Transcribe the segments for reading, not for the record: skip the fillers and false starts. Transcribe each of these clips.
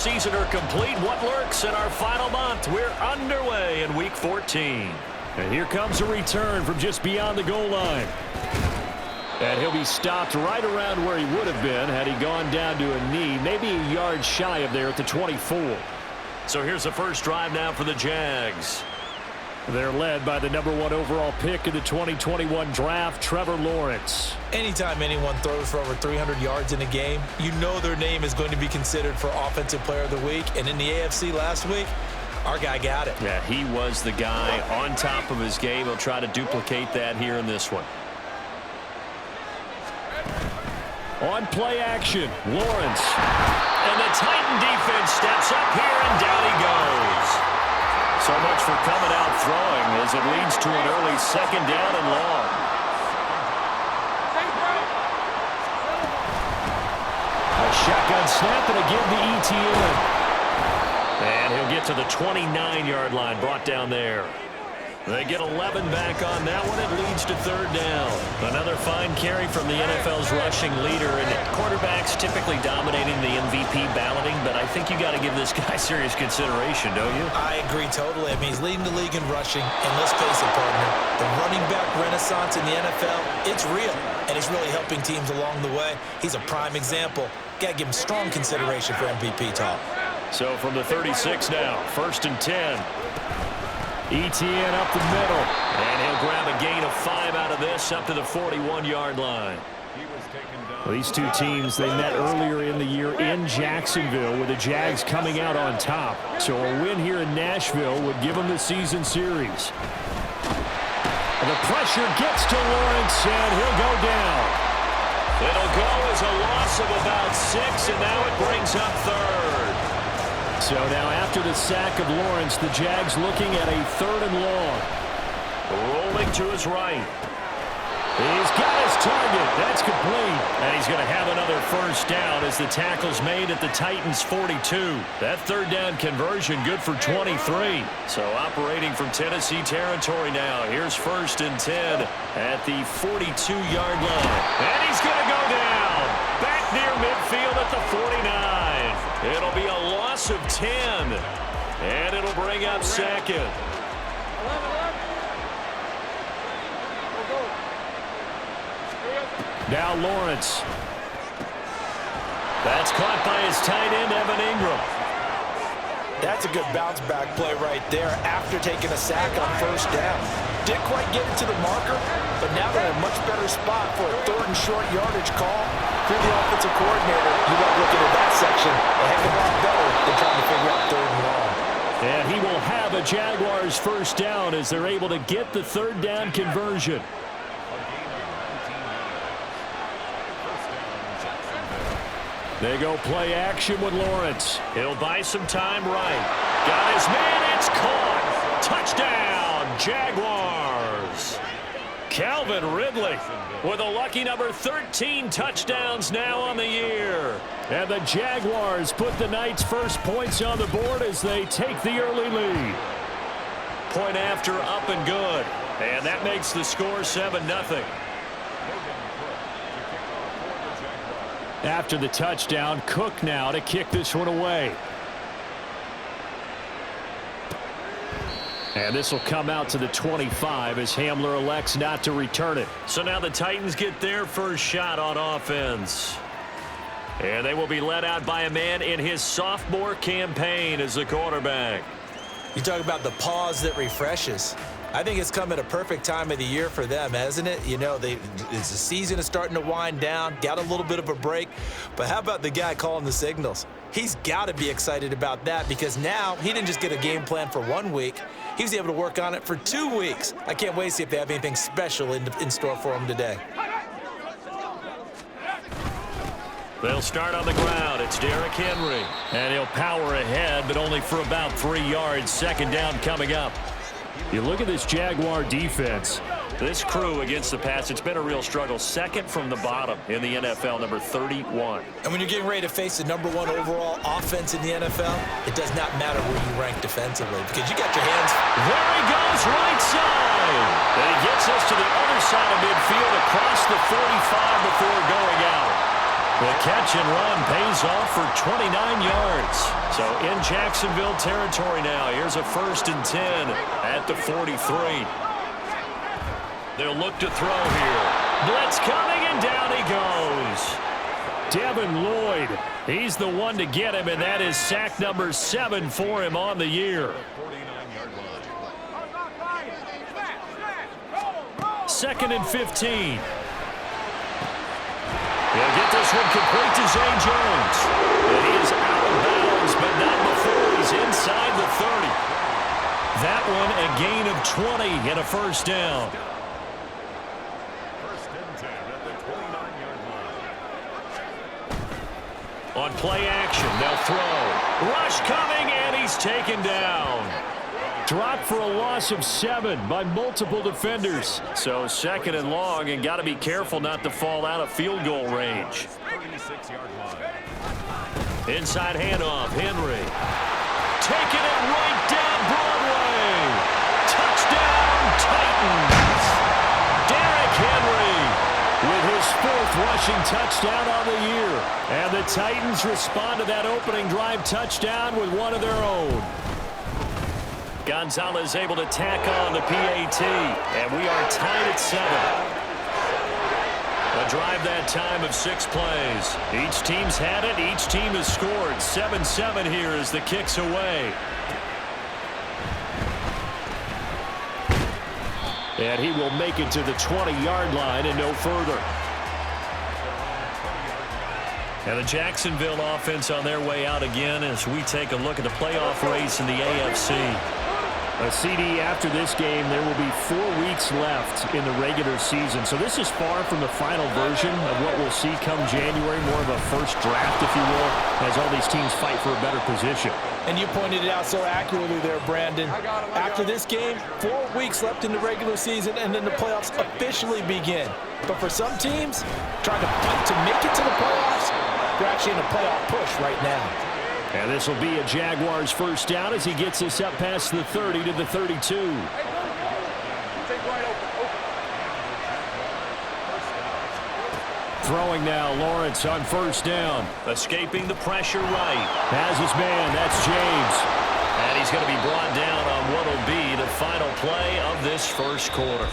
season are complete. What lurks in our final month? We're underway in Week 14. And here comes a return from just beyond the goal line. And he'll be stopped right around where he would have been had he gone down to a knee, maybe a yard shy of there at the 24. So here's the first drive now for the Jags. They're led by the #1 overall pick in the 2021 draft, Trevor Lawrence. Anytime anyone throws for over 300 yards in a game, you know their name is going to be considered for Offensive Player of the Week. And in the AFC last week, our guy got it. Yeah, he was the guy on top of his game. He'll try to duplicate that here in this one. On play action, Lawrence. And the Titan defense steps up here, and down he goes. So much for coming out throwing as it leads to an early second down and long. A shotgun snap and again the ETN. And he'll get to the 29-yard line, brought down there. They get 11 back on that one. It leads to third down. Another fine carry from the NFL's rushing leader. And quarterbacks typically dominating the MVP balloting, but I think you got to give this guy serious consideration, don't you? I agree totally. I mean, he's leading the league in rushing. And let's face it, partner, the running back renaissance in the NFL, it's real. And he's really helping teams along the way. He's a prime example. Got to give him strong consideration for MVP talk. So from the 36 now, 1st and 10. ETN up the middle. And he'll grab a gain of 5 out of this up to the 41-yard line. Well, these two teams, they met earlier in the year in Jacksonville with the Jags coming out on top. So a win here in Nashville would give them the season series. And the pressure gets to Lawrence, and he'll go down. It'll go as a loss of about 6, and now it brings up third. So now after the sack of Lawrence, the Jags looking at a 3rd and long. Rolling to his right. He's got his target. That's complete. And he's going to have another first down as the tackle's made at the Titans' 42. That third down conversion good for 23. So operating from Tennessee territory now. Here's 1st and 10 at the 42-yard line. And he's going to go down. Back near midfield at the 49. It'll be a loss of 10. And it'll bring up 2nd. Now Lawrence. That's caught by his tight end, Evan Ingram. That's a good bounce-back play right there after taking a sack on 1st down. Didn't quite get it to the marker, but now they're in a much better spot for a 3rd and short yardage call. If you're the offensive coordinator, you got looking at that section a heck of a lot better than trying to figure out 3rd and long. And he will have a Jaguars first down as they're able to get the 3rd down conversion. They go play action with Lawrence. He'll buy some time right. Got his man. It's caught. Touchdown, Jaguars. Calvin Ridley with a lucky number 13 touchdowns now on the year. And the Jaguars put the night's first points on the board as they take the early lead. Point after up and good. And that makes the score 7-0. After the touchdown, Cook now to kick this one away. And this will come out to the 25 as Hamler elects not to return it. So now the Titans get their first shot on offense. And they will be led out by a man in his sophomore campaign as the quarterback. You talk about the pause that refreshes. I think it's come at a perfect time of the year for them, hasn't it? You know, the season is starting to wind down, got a little bit of a break. But how about the guy calling the signals? He's got to be excited about that because now he didn't just get a game plan for 1 week. He was able to work on it for 2 weeks. I can't wait to see if they have anything special in store for him today. They'll start on the ground. It's Derrick Henry. And he'll power ahead, but only for about 3 yards. 2nd down coming up. You look at this Jaguar defense. This crew against the pass, it's been a real struggle. 2nd from the bottom in the NFL, number 31. And when you're getting ready to face the #1 overall offense in the NFL, it does not matter where you rank defensively because you got your hands. There he goes, right side. And he gets us to the other side of midfield across the 45 before going out. The catch and run pays off for 29 yards. So in Jacksonville territory now. Here's a 1st and 10 at the 43. They'll look to throw here. Blitz coming, and down he goes. Devin Lloyd, he's the one to get him, and that is sack number 7 for him on the year. 2nd and 15. He'll get this one complete to Zay Jones. And he is out of bounds, but not before he's inside the 30. That one a gain of 20 and a 1st down. On play action, they'll throw. Rush coming, and he's taken down. Dropped for a loss of 7 by multiple defenders. So 2nd and long, and got to be careful not to fall out of field goal range. Inside handoff, Henry. Taking it right down Broadway. Touchdown, Titans. Derrick Henry with his 4th rushing touchdown on the year. And the Titans respond to that opening drive touchdown with one of their own. Gonzalez able to tack on the PAT, and we are tied at 7. A drive that time of 6 plays. Each team's had it. Each team has scored. 7-7 here as the kick's away. And he will make it to the 20-yard line and no further. And the Jacksonville offense on their way out again as we take a look at the playoff race in the AFC. A CD after this game, there will be 4 weeks left in the regular season. So this is far from the final version of what we'll see come January, more of a first draft, if you will, as all these teams fight for a better position. And you pointed it out so accurately there, Brandon. After this game, 4 weeks left in the regular season, and then the playoffs officially begin. But for some teams, trying to fight to make it to the playoffs, they're actually in a playoff push right now. And this will be a Jaguars 1st down as he gets us up past the 30 to the 32. Throwing now, Lawrence on 1st down. Escaping the pressure right. Has his man, that's James. And he's going to be brought down on what will be the final play of this 1st quarter.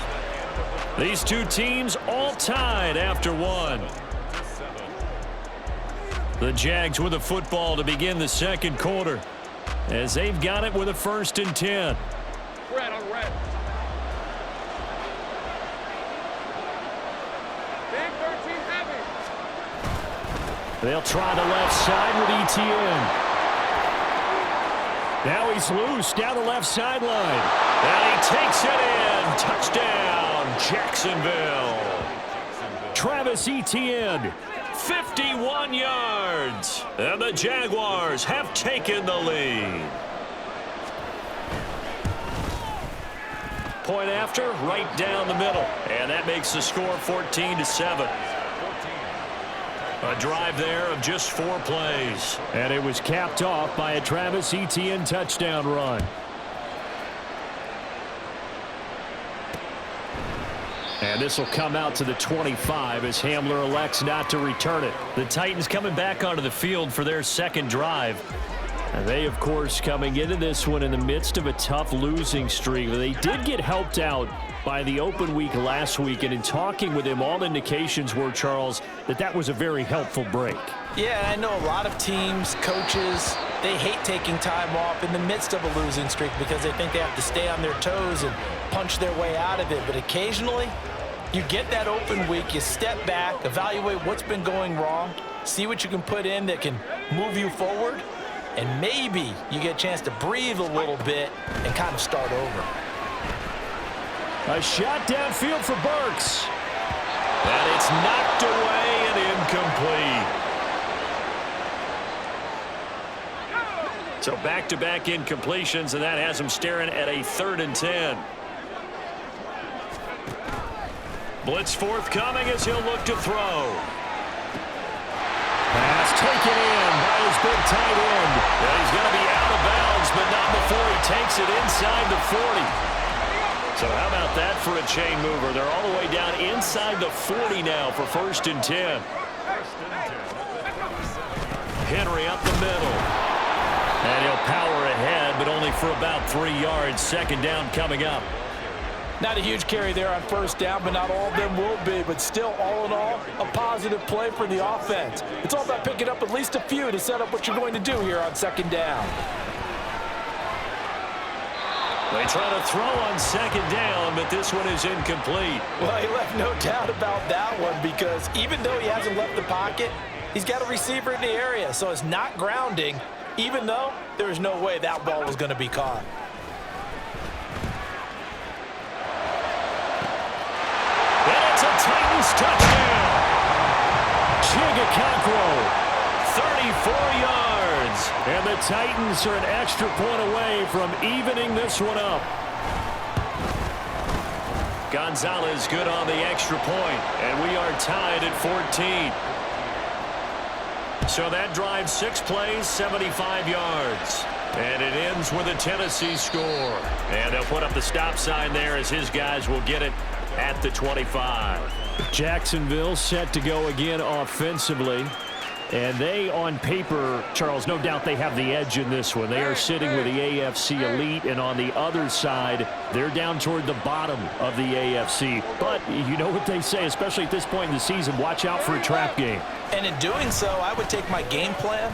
These two teams all tied after 1. The Jags with the football to begin the 2nd quarter as they've got it with a 1st and 10. Red on red. Big 13 heavy. They'll try the left side with ETN. Now he's loose down the left sideline. And he takes it in. Touchdown, Jacksonville. Travis Etienne. 51 yards. And the Jaguars have taken the lead. Point after, right down the middle. And that makes the score 14-7. A drive there of just 4 plays. And it was capped off by a Travis Etienne touchdown run. And this will come out to the 25 as Hamler elects not to return it. The Titans coming back onto the field for their 2nd drive. And they, of course, coming into this one in the midst of a tough losing streak. They did get helped out by the open week last week. And in talking with him, all indications were, Charles, that was a very helpful break. Yeah, I know a lot of teams, coaches, they hate taking time off in the midst of a losing streak because they think they have to stay on their toes and punch their way out of it. But occasionally, you get that open week, you step back, evaluate what's been going wrong, see what you can put in that can move you forward, and maybe you get a chance to breathe a little bit and kind of start over. A shot downfield for Burks. And it's knocked away and incomplete. So back-to-back incompletions, and that has him staring at a 3rd and 10. Blitz forthcoming as he'll look to throw. Pass taken in by his big tight end. And he's going to be out of bounds, but not before he takes it inside the 40. So how about that for a chain mover? They're all the way down inside the 40 now for 1st and 10. Henry up the middle. And he'll power ahead, but only for about 3 yards. Second down coming up. Not a huge carry there on first down, but not all of them will be. But still, all in all, a positive play for the offense. It's all about picking up at least a few to set up what you're going to do here on second down. They try to throw on second down, but this one is incomplete. Well, he left no doubt about that one because even though he hasn't left the pocket, he's got a receiver in the area, so it's not grounding, even though there is no way that ball was going to be caught. And it's a Titans touchdown. Chigakakro, 34 yards. And the Titans are an extra point away from evening this one up. Gonzalez good on the extra point, and we are tied at 14. So that drive 6 plays, 75 yards. And it ends with a Tennessee score. And they'll put up the stop sign there as his guys will get it at the 25. Jacksonville set to go again offensively. And they, on paper, Charles, no doubt they have the edge in this one. They are sitting with the AFC elite, and on the other side, they're down toward the bottom of the AFC. But you know what they say, especially at this point in the season, watch out for a trap game. And in doing so, I would take my game plan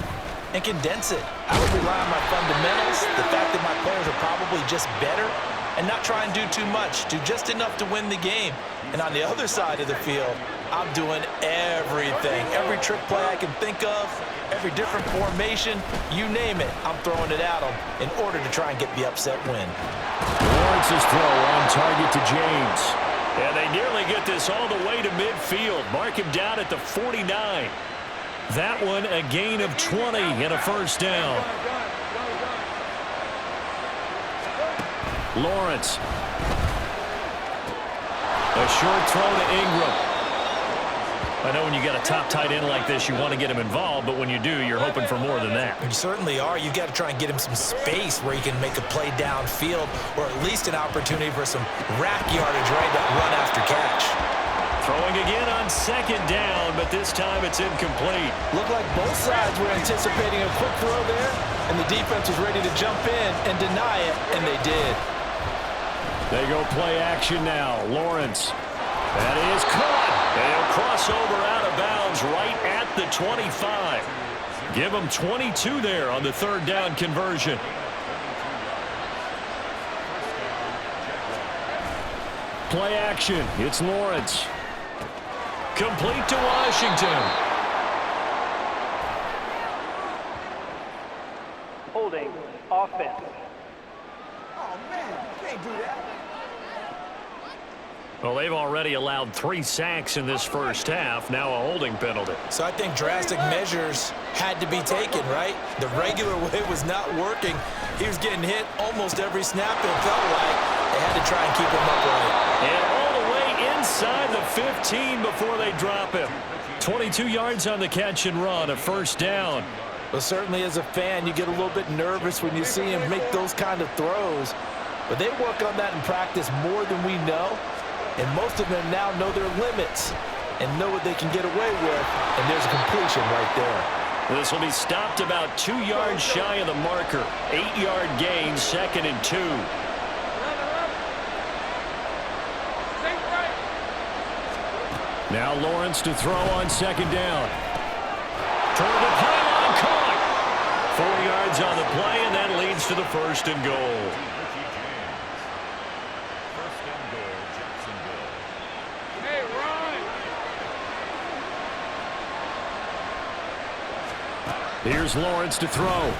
and condense it. I would rely on my fundamentals, the fact that my players are probably just better, and not try and do too much, do just enough to win the game. And on the other side of the field, I'm doing everything. Every trick play I can think of, every different formation, you name it, I'm throwing it at them in order to try and get the upset win. Lawrence's throw on target to James. And they nearly get this all the way to midfield. Mark him down at the 49. That one a gain of 20 and a first down. Lawrence. A short throw to Ingram. I know when you got a top tight end like this, you want to get him involved, but when you do, you're hoping for more than that. You certainly are. You've got to try and get him some space where he can make a play downfield, or at least an opportunity for some rack yardage, right? That run after catch. Throwing again on second down, but this time it's incomplete. Looked like both sides were anticipating a quick throw there, and the defense was ready to jump in and deny it, and they did. They go play action now. Lawrence. That is caught. They'll cross over out of bounds right at the 25. Give them 22 there on the third down conversion. Play action. It's Lawrence. Complete to Washington. Holding offense. Oh, man, you can't do that. Well, they've already allowed 3 sacks in this first half. Now a holding penalty. So I think drastic measures had to be taken, right? The regular way was not working. He was getting hit almost every snap, and it felt like they had to try and keep him upright. And all the way inside the 15 before they drop him. 22 yards on the catch and run, a first down. Well, certainly as a fan, you get a little bit nervous when you see him make those kind of throws. But they work on that in practice more than we know. And most of them now know their limits and know what they can get away with. And there's a completion right there. This will be stopped about 2 yards shy of the marker. 8-yard gain, 2nd and 2. Now Lawrence to throw on second down. Toward the pylon, caught. 4 yards on the play, and that leads to the 1st and goal. Here's Lawrence to throw. And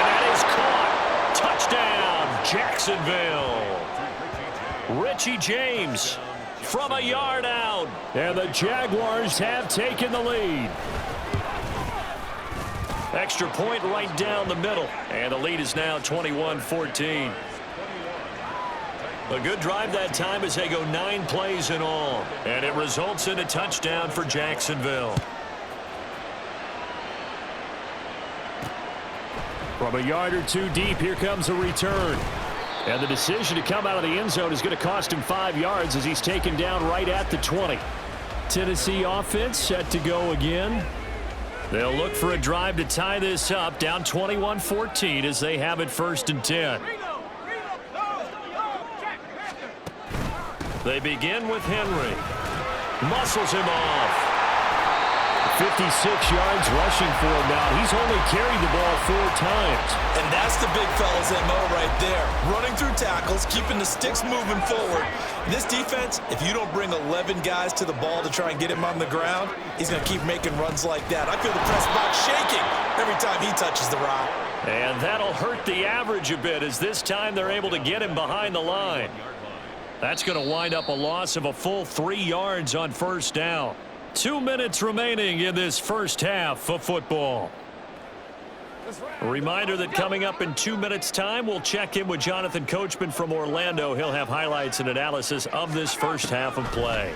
that is caught. Touchdown, Jacksonville. Richie James from a yard out. And the Jaguars have taken the lead. Extra point right down the middle. And the lead is now 21-14. A good drive that time as they go 9 plays in all. And it results in a touchdown for Jacksonville. From a yard or 2 deep, here comes a return. And the decision to come out of the end zone is going to cost him 5 yards as he's taken down right at the 20. Tennessee offense set to go again. They'll look for a drive to tie this up, down 21-14 as they have it 1st and 10. They begin with Henry. Muscles him off. 56 yards rushing for him now. He's only carried the ball 4 times. And that's the big fella's MO right there. Running through tackles, keeping the sticks moving forward. This defense, if you don't bring 11 guys to the ball to try and get him on the ground, he's going to keep making runs like that. I feel the press box shaking every time he touches the rock. And that'll hurt the average a bit as this time they're able to get him behind the line. That's going to wind up a loss of a full 3 yards on 1st down. 2 minutes remaining in this first half of football. A reminder that coming up in 2 minutes' time, we'll check in with Jonathan Coachman from Orlando. He'll have highlights and analysis of this first half of play.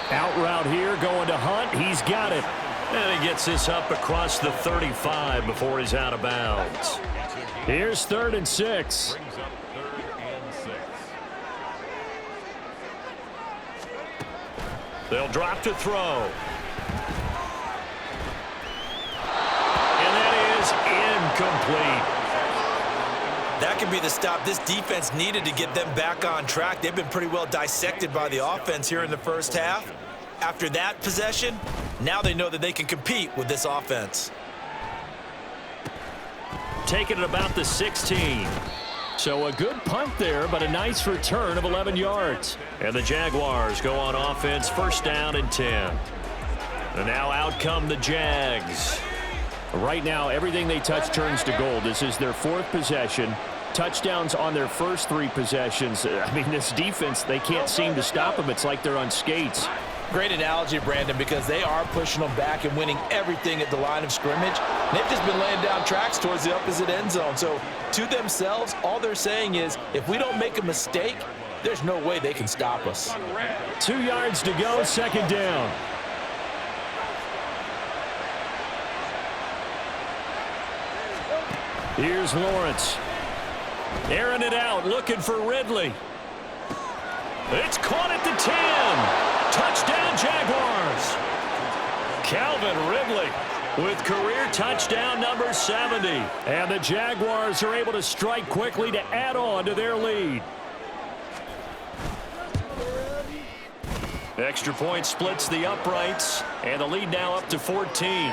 Out route here, going to Hunt. He's got it. And he gets this up across the 35 before he's out of bounds. Here's 3rd and 6. They'll drop to throw. And that is incomplete. That could be the stop this defense needed to get them back on track. They've been pretty well dissected by the offense here in the first half. After that possession, now they know that they can compete with this offense. Taking it about the 16. So a good punt there, but a nice return of 11 yards. And the Jaguars go on offense, 1st down and 10. And now out come the Jags. Right now, everything they touch turns to gold. This is their 4th possession. Touchdowns on their first 3 possessions. I mean, this defense, they can't seem to stop them. It's like they're on skates. Great analogy, Brandon, because they are pushing them back and winning everything at the line of scrimmage. They've just been laying down tracks towards the opposite end zone. So to themselves, all they're saying is, if we don't make a mistake, there's no way they can stop us. 2 yards to go, 2nd down. Here's Lawrence. Airing it out, looking for Ridley. It's caught at the 10. Touchdown, Jaguars. Calvin Ridley with career touchdown number 70. And the Jaguars are able to strike quickly to add on to their lead. Extra point splits the uprights, and the lead now up to 14.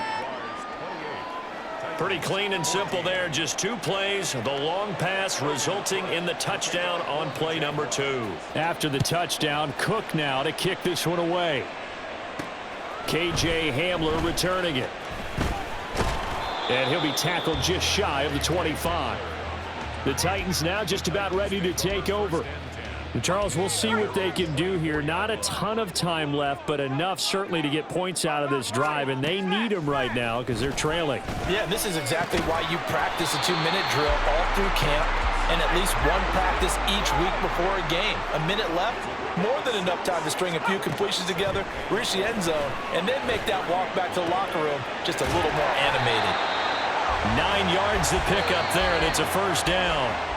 Pretty clean and simple there. Just 2 plays. The long pass resulting in the touchdown on play number 2. After the touchdown, Cook now to kick this one away. KJ Hamler returning it. And he'll be tackled just shy of the 25. The Titans now just about ready to take over. And Charles, we'll see what they can do here. Not a ton of time left, but enough certainly to get points out of this drive, and they need them right now because they're trailing. Yeah, this is exactly why you practice a 2-minute drill all through camp and at least 1 practice each week before a game. A minute left, more than enough time to string a few completions together, reach the end zone, and then make that walk back to the locker room just a little more animated. 9 yards to pick up there, and it's a 1st down.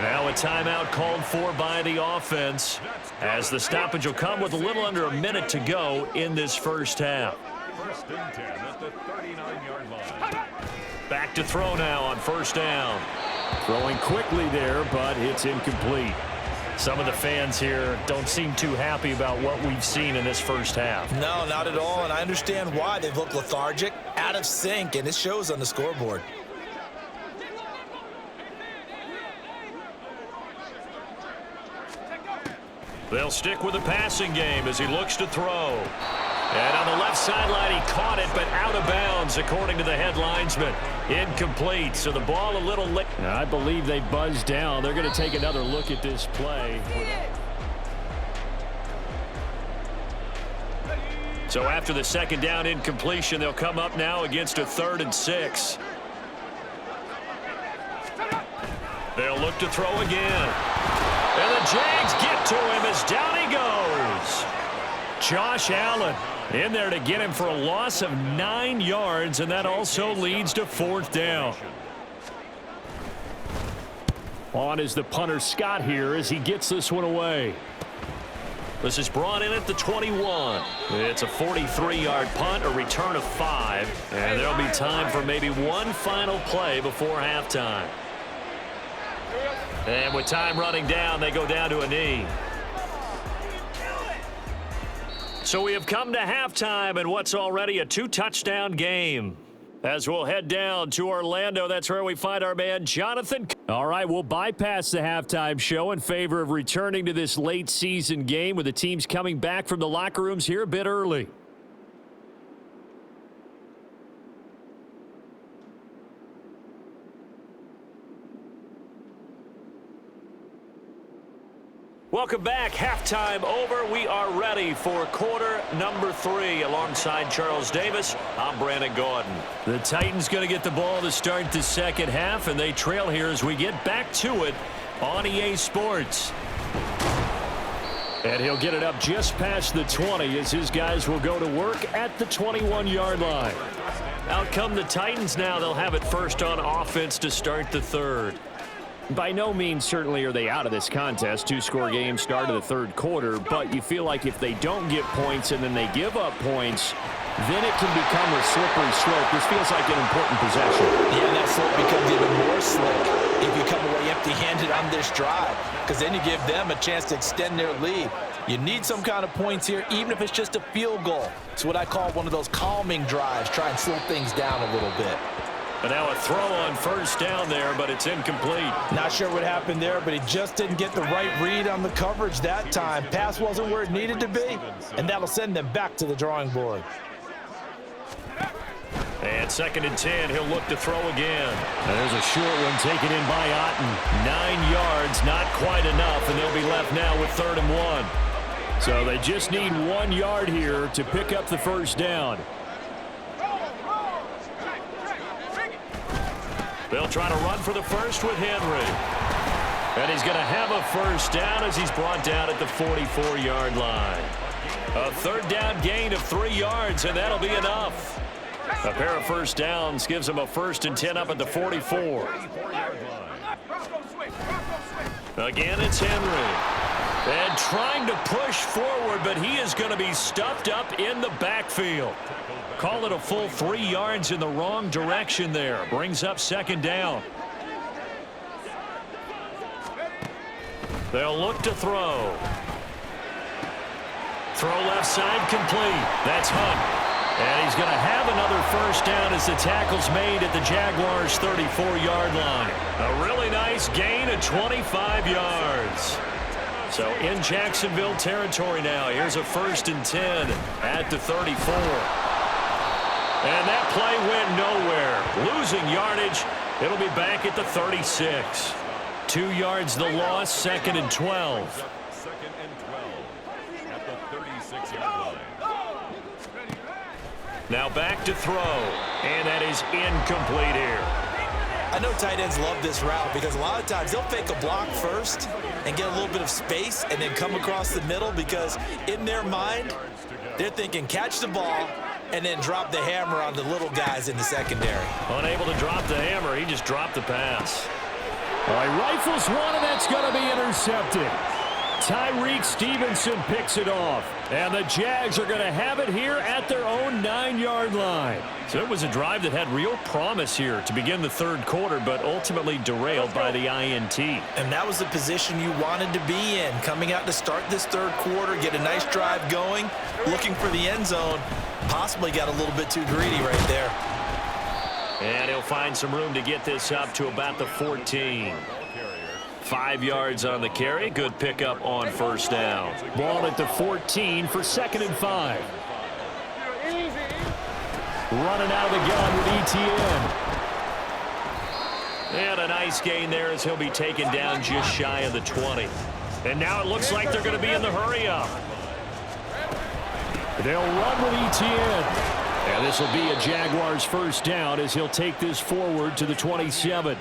Now a timeout called for by the offense as the stoppage will come with a little under a minute to go in this first half. 1st and 10 at the 39-yard line. Back to throw now on 1st down. Throwing quickly there, but it's incomplete. Some of the fans here don't seem too happy about what we've seen in this first half. No, not at all, and I understand why. They've looked lethargic, out of sync, and it shows on the scoreboard. They'll stick with the passing game as he looks to throw. And on the left sideline, he caught it, but out of bounds, according to the head linesman. Incomplete, so the ball a little late. I believe they buzzed down. They're going to take another look at this play. So after the 2nd down incompletion, they'll come up now against a 3rd and 6. They'll look to throw again. And the Jags get to him as down he goes. Josh Allen in there to get him for a loss of 9 yards, and that also leads to 4th down. On is the punter Scott here as he gets this one away. This is brought in at the 21. It's a 43-yard punt, a return of 5, and there'll be time for maybe one final play before halftime. And with time running down, they go down to a knee. So we have come to halftime in what's already a 2-touchdown game. As we'll head down to Orlando, that's where we find our man Jonathan. All right, we'll bypass the halftime show in favor of returning to this late season game with the teams coming back from the locker rooms here a bit early. Welcome back. Halftime over. We are ready for quarter number 3. Alongside Charles Davis, I'm Brandon Gordon. The Titans going to get the ball to start the second half, and they trail here as we get back to it on EA Sports. And he'll get it up just past the 20 as his guys will go to work at the 21-yard line. Out come the Titans now. They'll have it first on offense to start the third. By no means certainly are they out of this contest. 2-score game start of the third quarter, but you feel like if they don't get points and then they give up points, then it can become a slippery slope. This feels like an important possession. Yeah, that slope becomes even more slick if you come away empty-handed on this drive, because then you give them a chance to extend their lead. You need some kind of points here, even if it's just a field goal. It's what I call one of those calming drives. Try and slow things down a little bit. And now a throw on first down there, but it's incomplete. Not sure what happened there, but he just didn't get the right read on the coverage that time. Pass wasn't where it needed to be, and that'll send them back to the drawing board. And 2nd and 10, he'll look to throw again. And there's a short one taken in by Otten. 9 yards, not quite enough, and they'll be left now with 3rd and 1. So they just need 1 yard here to pick up the first down. They'll try to run for the first with Henry. And he's going to have a first down as he's brought down at the 44-yard line. A 3rd down gain of 3 yards, and that'll be enough. A pair of first downs gives him a 1st and 10 up at the 44. Again, it's Henry. And trying to push forward, but he is going to be stuffed up in the backfield. Call it a full 3 yards in the wrong direction there. Brings up 2nd down. They'll look to throw. Throw left side complete. That's Hunt. And he's going to have another first down as the tackle's made at the Jaguars' 34-yard line. A really nice gain of 25 yards. So in Jacksonville territory now. Here's a 1st and 10 at the 34. And that play went nowhere. Losing yardage. It'll be back at the 36. 2 yards the loss, 2nd and 12. 2nd and 12 at the 36-yard line. Now back to throw. And that is incomplete here. I know tight ends love this route because a lot of times they'll fake a block first and get a little bit of space and then come across the middle because in their mind, they're thinking catch the ball and then drop the hammer on the little guys in the secondary. Unable to drop the hammer, he just dropped the pass. All right, rifles one, and that's going to be intercepted. Tyreek Stevenson picks it off. And the Jags are going to have it here at their own 9-yard line. So it was a drive that had real promise here to begin the third quarter, but ultimately derailed by the INT. And that was the position you wanted to be in. Coming out to start this third quarter, get a nice drive going, looking for the end zone. Possibly got a little bit too greedy right there. And he'll find some room to get this up to about the 14. 5 yards on the carry. Good pickup on first down. Ball at the 14 for 2nd and 5. Running out of the gun with ETN. And a nice gain there as he'll be taken down just shy of the 20. And now it looks like they're going to be in the hurry-up. They'll run with ETN. And this will be a Jaguars first down as he'll take this forward to the 27.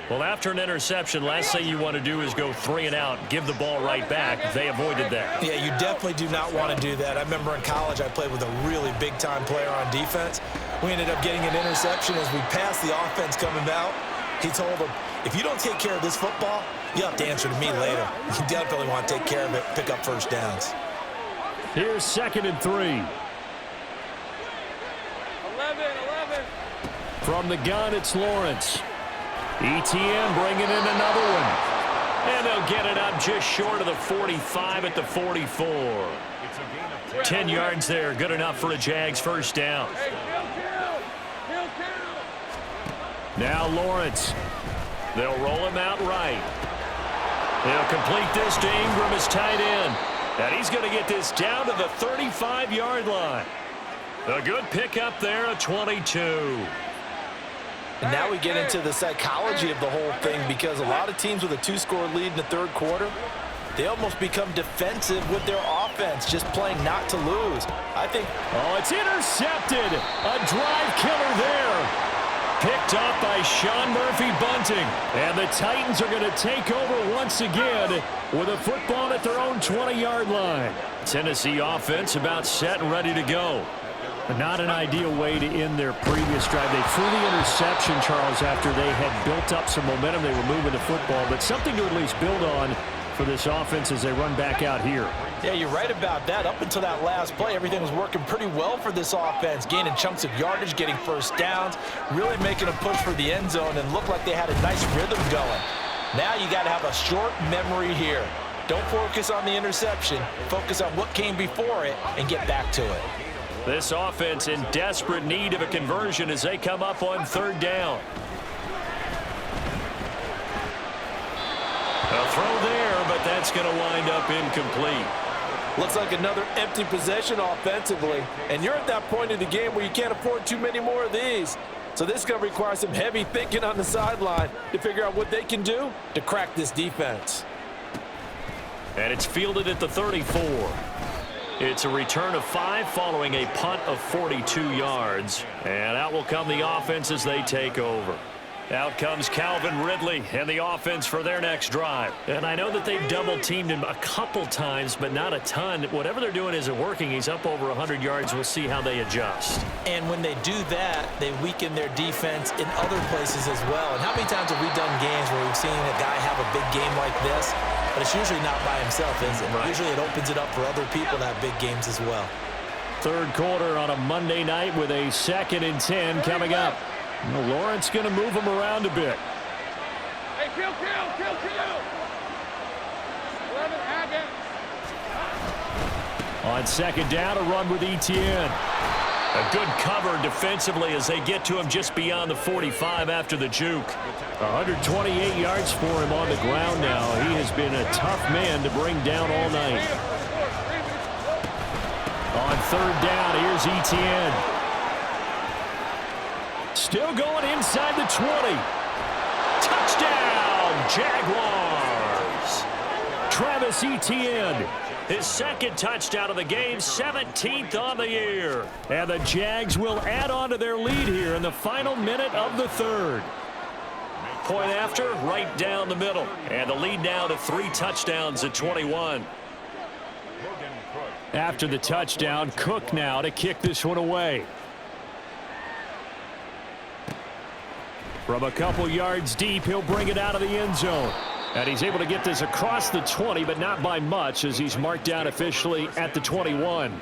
Well, after an interception, last thing you want to do is go 3 and out, give the ball right back. They avoided that. Yeah, you definitely do not want to do that. I remember in college I played with a really big-time player on defense. We ended up getting an interception as we passed the offense coming out. He told him, if you don't take care of this football, you have to answer to me later. You definitely want to take care of it, pick up first downs. Here's 2nd and 3. 11. From the gun, it's Lawrence. ETN bringing in another one. And they'll get it up just short of the 45 at the 44. 10 yards there, good enough for a Jags first down. Now Lawrence. They'll roll him out right. They'll complete this to Ingram as tight end. And he's going to get this down to the 35-yard line. A good pickup there, a 22. And now we get into the psychology of the whole thing, because a lot of teams with a 2-score lead in the third quarter, they almost become defensive with their offense, just playing not to lose. I think... Oh, it's intercepted. A drive killer there. Picked up by Sean Murphy-Bunting. And the Titans are going to take over once again with a football at their own 20-yard line. Tennessee offense about set and ready to go. But not an ideal way to end their previous drive. They threw the interception, Charles, after they had built up some momentum. They were moving the football, but something to at least build on for this offense as they run back out here. Yeah, you're right about that. Up until that last play, everything was working pretty well for this offense, gaining chunks of yardage, getting first downs, really making a push for the end zone, and looked like they had a nice rhythm going. Now you got to have a short memory here. Don't focus on the interception. Focus on what came before it and get back to it. This offense in desperate need of a conversion as they come up on 3rd down. A throw there, but that's going to wind up incomplete. Looks like another empty possession offensively. And you're at that point in the game where you can't afford too many more of these. So this is going to require some heavy thinking on the sideline to figure out what they can do to crack this defense. And it's fielded at the 34. It's a return of 5 following a punt of 42 yards. And out will come the offense as they take over. Out comes Calvin Ridley and the offense for their next drive. And I know that they've double-teamed him a couple times, but not a ton. Whatever they're doing isn't working. He's up over 100 yards. We'll see how they adjust. And when they do that, they weaken their defense in other places as well. And how many times have we done games where we've seen a guy have a big game like this? But it's usually not by himself, is it? Right. Usually it opens it up for other people to have big games as well. 3rd quarter on a Monday night with a 2nd and 10 coming up. Well, Lawrence going to move him around a bit. Hey, kill. 11, Haggett. On 2nd down, a run with ETN. A good cover defensively as they get to him just beyond the 45 after the juke. 128 yards for him on the ground now. He has been a tough man to bring down all night. On 3rd down, here's ETN. Still going inside the 20. Touchdown, Jaguars. Travis Etienne. His 2nd touchdown of the game, 17th on the year. And the Jags will add on to their lead here in the final minute of the 3rd. Point after, right down the middle. And the lead now to 3 touchdowns at 21. After the touchdown, Cook now to kick this one away. From a couple yards deep, he'll bring it out of the end zone. And he's able to get this across the 20, but not by much, as he's marked down officially at the 21.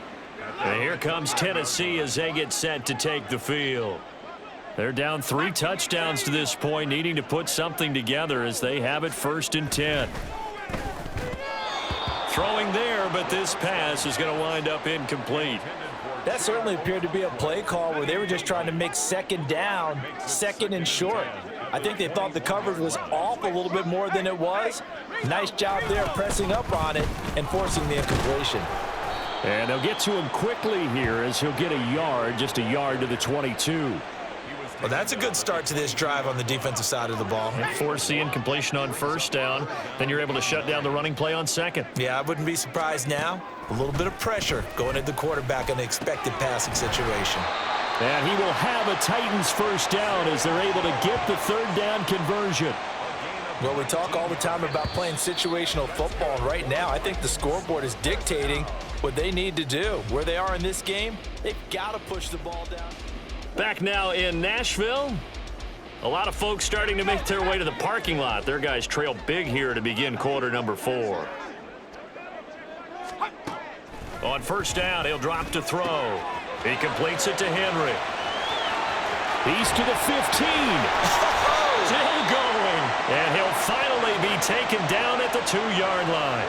And here comes Tennessee as they get set to take the field. They're down 3 touchdowns to this point, needing to put something together as they have it 1st and 10. Throwing there, but this pass is going to wind up incomplete. That certainly appeared to be a play call where they were just trying to make 2nd down, 2nd and short. I think they thought the coverage was off a little bit more than it was. Nice job there pressing up on it and forcing the incompletion. And they'll get to him quickly here as he'll get a yard, just a yard to the 22. Well, that's a good start to this drive on the defensive side of the ball. Force the incompletion on 1st down. Then you're able to shut down the running play on 2nd. Yeah, I wouldn't be surprised now. A little bit of pressure going at the quarterback in an expected passing situation. And he will have a Titans 1st down as they're able to get the 3rd down conversion. Well, we talk all the time about playing situational football, and right now I think the scoreboard is dictating what they need to do. Where they are in this game, they've got to push the ball down. Back now in Nashville. A lot of folks starting to make their way to the parking lot. Their guys trail big here to begin quarter number 4. On first down, he'll drop to throw. He completes it to Henry. He's to the 15. Still going. And he'll finally be taken down at the 2-yard line.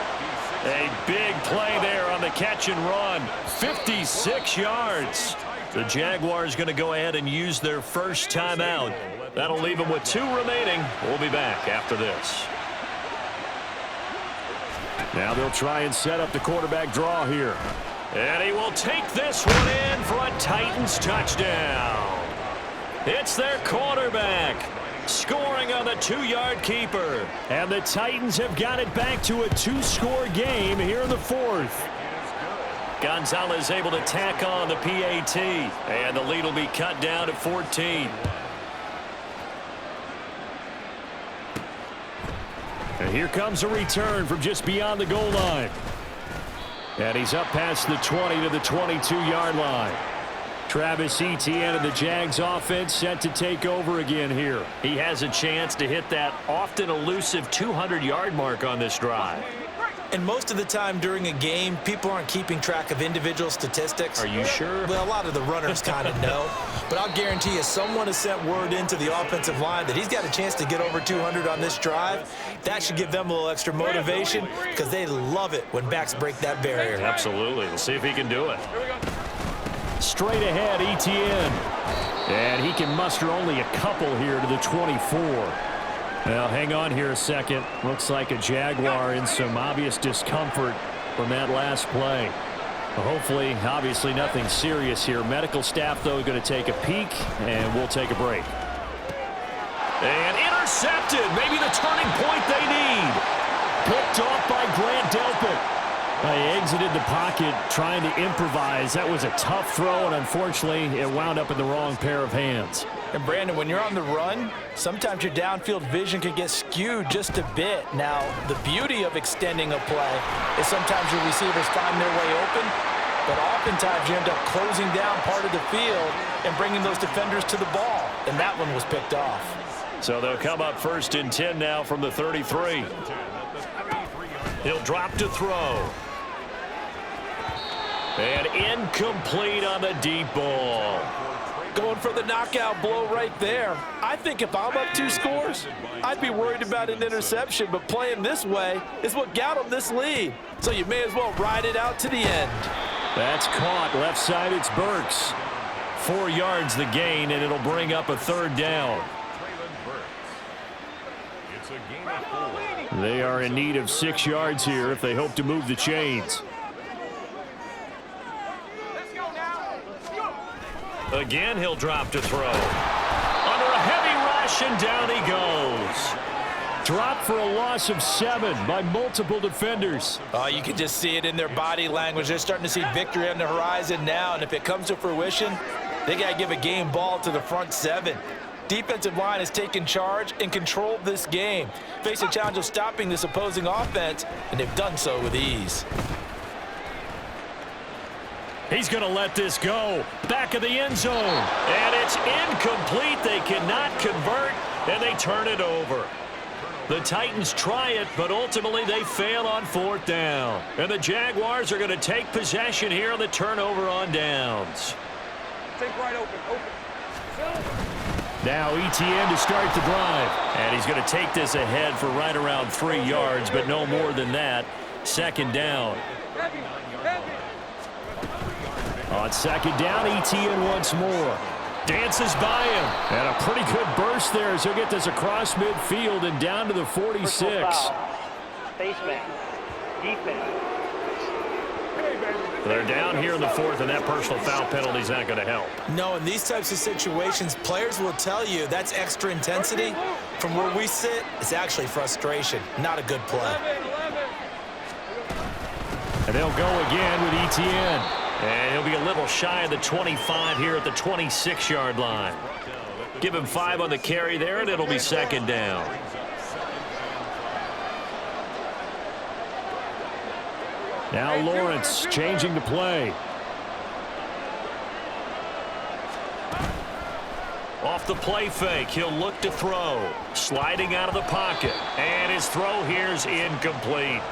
A big play there on the catch and run. 56 yards. The Jaguars going to go ahead and use their first timeout. That'll leave them with 2 remaining. We'll be back after this. Now they'll try and set up the quarterback draw here. And he will take this one in for a Titans touchdown. It's their quarterback scoring on the 2-yard keeper. And the Titans have got it back to a 2-score game here in the 4th. Gonzalez able to tack on the PAT. And the lead will be cut down to 14. And here comes a return from just beyond the goal line. And he's up past the 20 to the 22-yard line. Travis Etienne and the Jags offense set to take over again here. He has a chance to hit that often elusive 200-yard mark on this drive. And most of the time during a game, people aren't keeping track of individual statistics. Are you sure? Well, a lot of the runners kind of know. But I'll guarantee you someone has sent word into the offensive line that he's got a chance to get over 200 on this drive. That should give them a little extra motivation because they love it when backs break that barrier. Absolutely. We'll see if he can do it. Straight ahead, Etienne. And he can muster only a couple here to the 24. Well, hang on here a second. Looks like a Jaguar in some obvious discomfort from that last play. Hopefully, obviously nothing serious here. Medical staff, though, going to take a peek, and we'll take a break. And intercepted. Maybe the turning point they need. Picked off by Grant Delpit. He exited the pocket trying to improvise. That was a tough throw, and unfortunately, it wound up in the wrong pair of hands. And Brandon, when you're on the run, sometimes your downfield vision can get skewed just a bit. Now, the beauty of extending a play is sometimes your receivers find their way open, but oftentimes you end up closing down part of the field and bringing those defenders to the ball, and that one was picked off. So they'll come up 1st and 10 now from the 33. He'll drop to throw. And incomplete on the deep ball. Going for the knockout blow right there. I think if I'm up 2 scores, I'd be worried about an interception, but playing this way is what got them this lead. So you may as well ride it out to the end. That's caught. Left side, it's Burks. 4 yards the gain, and it'll bring up a 3rd down. They are in need of 6 yards here if they hope to move the chains. Again, he'll drop to throw. Under a heavy rush, and down he goes. Dropped for a loss of 7 by multiple defenders. You can just see it in their body language. They're starting to see victory on the horizon now, and if it comes to fruition, they got to give a game ball to the front 7. Defensive line has taken charge and controlled this game. Face a challenge of stopping this opposing offense, and they've done so with ease. He's going to let this go. Back of the end zone. And it's incomplete. They cannot convert, and they turn it over. The Titans try it, but ultimately they fail on 4th down. And the Jaguars are going to take possession here on the turnover on downs. Take right open. Now Etienne to start the drive. And he's going to take this ahead for right around 3 yards, but no more than that. 2nd down. On 2nd down, Etienne once more. Dances by him. And a pretty good burst there as he'll get this across midfield and down to the 46. Face man. Defense. They're down here in the 4th, and that personal foul penalty is not going to help. No, in these types of situations, players will tell you that's extra intensity. From where we sit, it's actually frustration. Not a good play. And they'll go again with Etienne. And he'll be a little shy of the 25 here at the 26-yard line. Give him 5 on the carry there, and it'll be 2nd down. Now Lawrence changing the play. Off the play fake, he'll look to throw. Sliding out of the pocket. And his throw here's incomplete.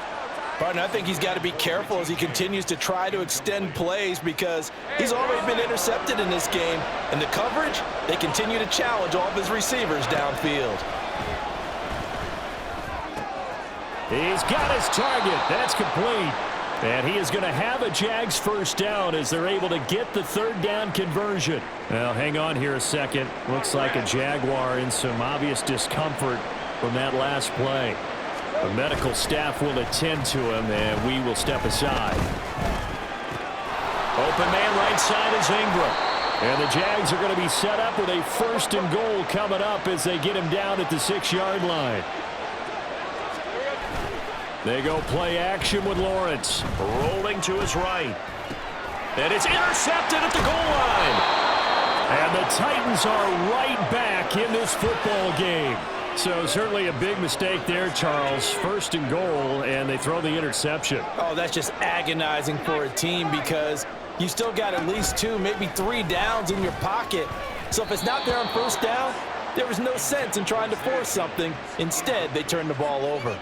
Partner, I think he's got to be careful as he continues to try to extend plays because he's already been intercepted in this game. And the coverage, they continue to challenge all of his receivers downfield. He's got his target. That's complete. And he is going to have a Jags first down as they're able to get the third down conversion. Well, hang on here a second. Looks like a Jaguar in some obvious discomfort from that last play. The medical staff will attend to him, and we will step aside. Open man right side is Ingram. And the Jags are going to be set up with a 1st and goal coming up as they get him down at the 6-yard line. They go play action with Lawrence. Rolling to his right. And it's intercepted at the goal line. And the Titans are right back in this football game. So certainly a big mistake there, Charles. 1st and goal, and they throw the interception. Oh, that's just agonizing for a team because you still got at least 2, maybe 3 downs in your pocket. So if it's not there on 1st down, there was no sense in trying to force something. Instead, they turn the ball over.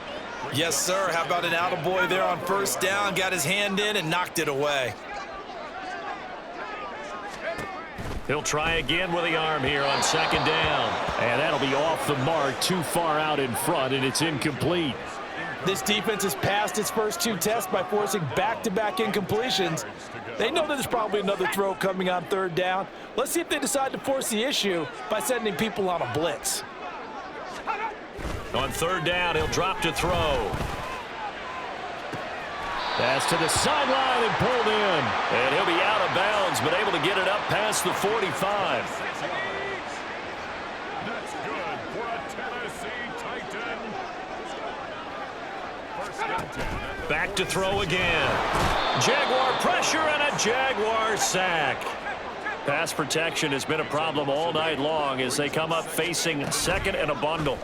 Yes, sir. How about an attaboy there on 1st down? Got his hand in and knocked it away. He'll try again with the arm here on 2nd down. And that'll be off the mark, too far out in front, and it's incomplete. This defense has passed its first 2 tests by forcing back-to-back incompletions. They know that there's probably another throw coming on 3rd down. Let's see if they decide to force the issue by sending people on a blitz. On 3rd down, he'll drop to throw. Pass to the sideline and pulled in. And he'll be out of bounds, but able to get it up past the 45. That's good for a Tennessee Titan. 1st and 10. Back to throw again. Jaguar pressure and a Jaguar sack. Pass protection has been a problem all night long as they come up facing 2nd and a bundle.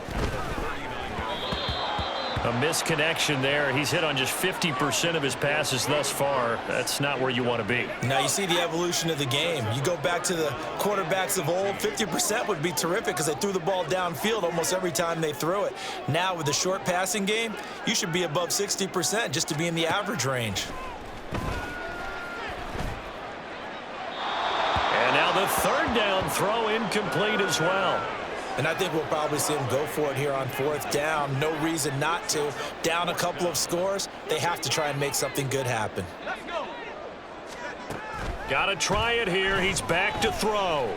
A misconnection there. He's hit on just 50% of his passes thus far. That's not where you want to be. Now you see the evolution of the game. You go back to the quarterbacks of old, 50% would be terrific because they threw the ball downfield almost every time they threw it. Now with the short passing game, you should be above 60% just to be in the average range. And now the 3rd down throw incomplete as well. And I think we'll probably see him go for it here on 4th down. No reason not to. Down a couple of scores, they have to try and make something good happen. Got to try it here. He's back to throw.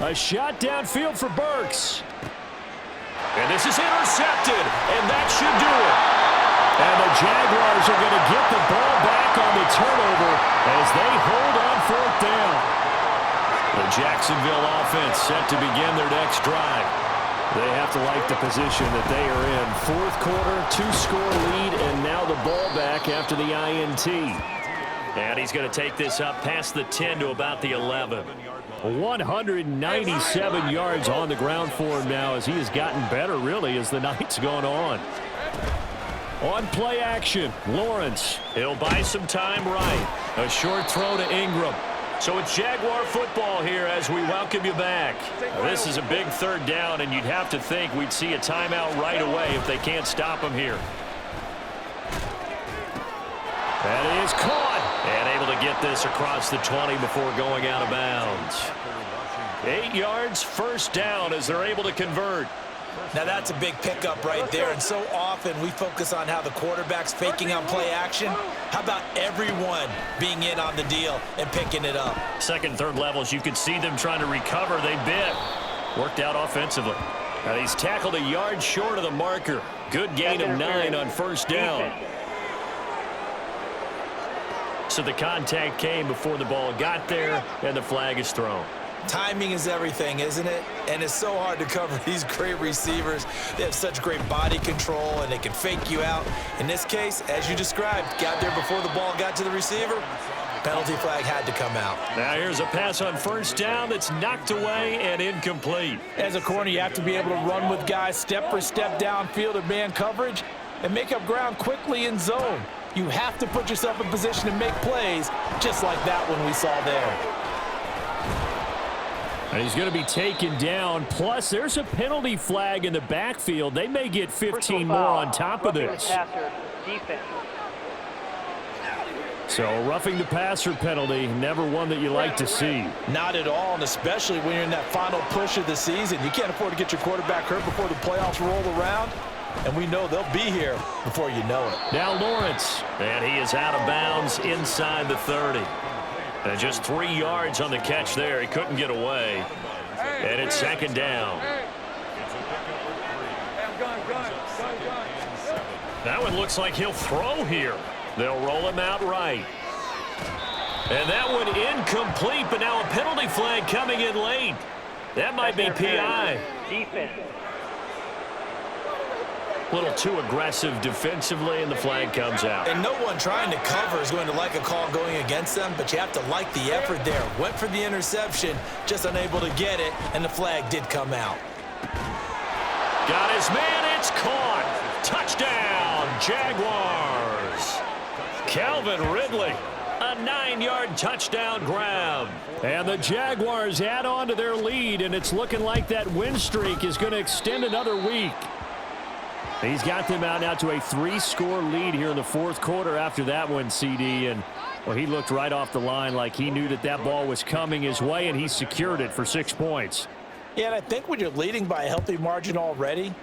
A shot downfield for Burks. And this is intercepted, and that should do it. And the Jaguars are going to get the ball back on the turnover as they hold on 4th down. The Jacksonville offense set to begin their next drive. They have to like the position that they are in. 4th quarter, 2-score lead, and now the ball back after the INT. And he's going to take this up past the 10 to about the 11. 197 yards on the ground for him now as he has gotten better, really, as the night's gone on. On play action, Lawrence. He'll buy some time right. A short throw to Ingram. So it's Jaguar football here as we welcome you back. This is a big 3rd down, and you'd have to think we'd see a timeout right away if they can't stop him here. That is caught. And able to get this across the 20 before going out of bounds. 8 yards, 1st down as they're able to convert. Now that's a big pickup right there, and so often we focus on how the quarterback's faking on play action. How about everyone being in on the deal and picking it up? 2nd, 3rd levels, you could see them trying to recover. They bit. Worked out offensively. Now he's tackled a yard short of the marker. Good gain of 9 on 1st down. So the contact came before the ball got there, and the flag is thrown. Timing is everything, isn't it? And it's so hard to cover these great receivers. They have such great body control, and they can fake you out. In this case, as you described, got there before the ball got to the receiver. Penalty flag had to come out. Now here's a pass on 1st down that's knocked away and incomplete. As a corner, you have to be able to run with guys step for step downfield in man coverage and make up ground quickly in zone. You have to put yourself in position to make plays, just like that one we saw there. And he's going to be taken down. Plus, there's a penalty flag in the backfield. They may get 15 more on top of this. Defense. So a roughing the passer penalty, never one that you like to see. Not at all, and especially when you're in that final push of the season. You can't afford to get your quarterback hurt before the playoffs roll around, and we know they'll be here before you know it. Now Lawrence, and he is out of bounds inside the 30. And just 3 yards on the catch there. He couldn't get away. And it's second down. That one looks like he'll throw here. They'll roll him out right. And that one incomplete, but now a penalty flag coming in late. That might be PI. Defense. A little too aggressive defensively, and the flag comes out. And no one trying to cover is going to like a call going against them, but you have to like the effort there. Went for the interception, just unable to get it, and the flag did come out. Got his man, it's caught. Touchdown, Jaguars. Calvin Ridley, a 9-yard touchdown grab. And the Jaguars add on to their lead, and it's looking like that win streak is going to extend another week. He's got them out now to a 3-score lead here in the fourth quarter after that one, CD. And, well, he looked right off the line like he knew that that ball was coming his way, and he secured it for 6 points. Yeah, and I think when you're leading by a healthy margin already,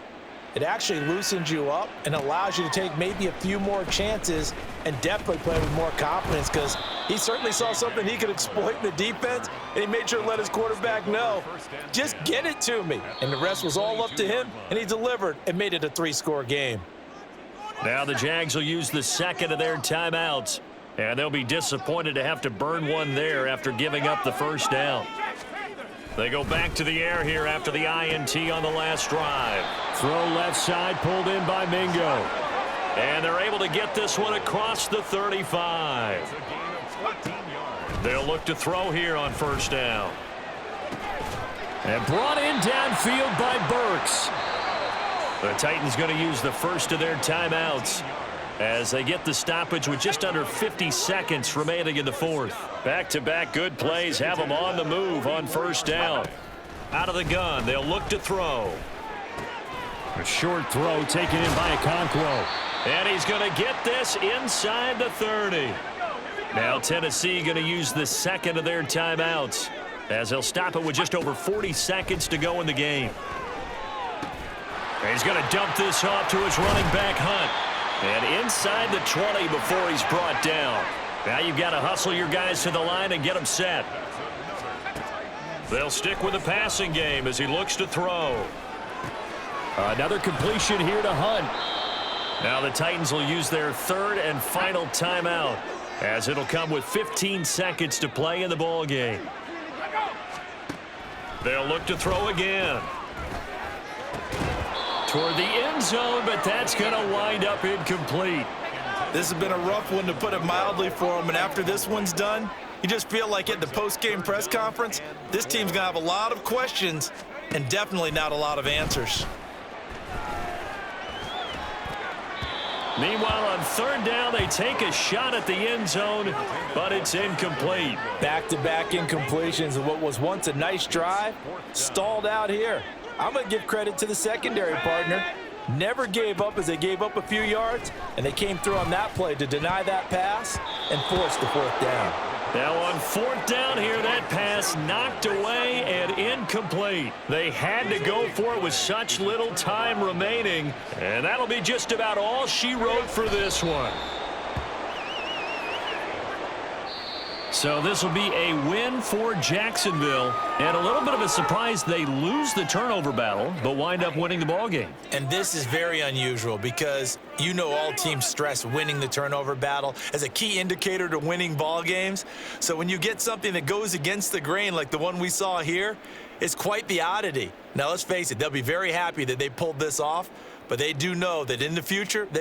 it actually loosens you up and allows you to take maybe a few more chances and definitely play with more confidence, because he certainly saw something he could exploit in the defense, and he made sure to let his quarterback know, just get it to me. And the rest was all up to him, and he delivered and made it a 3-score game. Now the Jags will use the second of their timeouts, and they'll be disappointed to have to burn one there after giving up the first down. They go back to the air here after the INT on the last drive. Throw left side, pulled in by Mingo. And they're able to get this one across the 35. They'll look to throw here on first down. And brought in downfield by Burks. The Titans going to use the first of their timeouts as they get the stoppage with just under 50 seconds remaining in the fourth. Back-to-back good plays have them on the move on first down. Out of the gun, they'll look to throw. A short throw taken in by Okonkwo. And he's going to get this inside the 30. Now Tennessee going to use the second of their timeouts as they'll stop it with just over 40 seconds to go in the game. And he's going to dump this off to his running back, Hunt. And inside the 20 before he's brought down. Now you've got to hustle your guys to the line and get them set. They'll stick with the passing game as he looks to throw. Another completion here to Hunt. Now the Titans will use their third and final timeout as it'll come with 15 seconds to play in the ball game. They'll look to throw again. Toward the end zone, but that's going to wind up incomplete. This has been a rough one, to put it mildly, for him, and after this one's done, you just feel like at the post-game press conference, this team's going to have a lot of questions and definitely not a lot of answers. Meanwhile, on third down, they take a shot at the end zone, but it's incomplete. Back-to-back incompletions of what was once a nice drive, stalled out here. I'm going to give credit to the secondary partner. Never gave up as they gave up a few yards, and they came through on that play to deny that pass and force the fourth down. Now on fourth down here, that pass knocked away and incomplete. They had to go for it with such little time remaining, and that'll be just about all she wrote for this one. So this will be a win for Jacksonville, and a little bit of a surprise they lose the turnover battle, but wind up winning the ball game. And this is very unusual because you know all teams stress winning the turnover battle as a key indicator to winning ball games. So when you get something that goes against the grain like the one we saw here, it's quite the oddity. Now let's face it, they'll be very happy that they pulled this off, but they do know that in the future,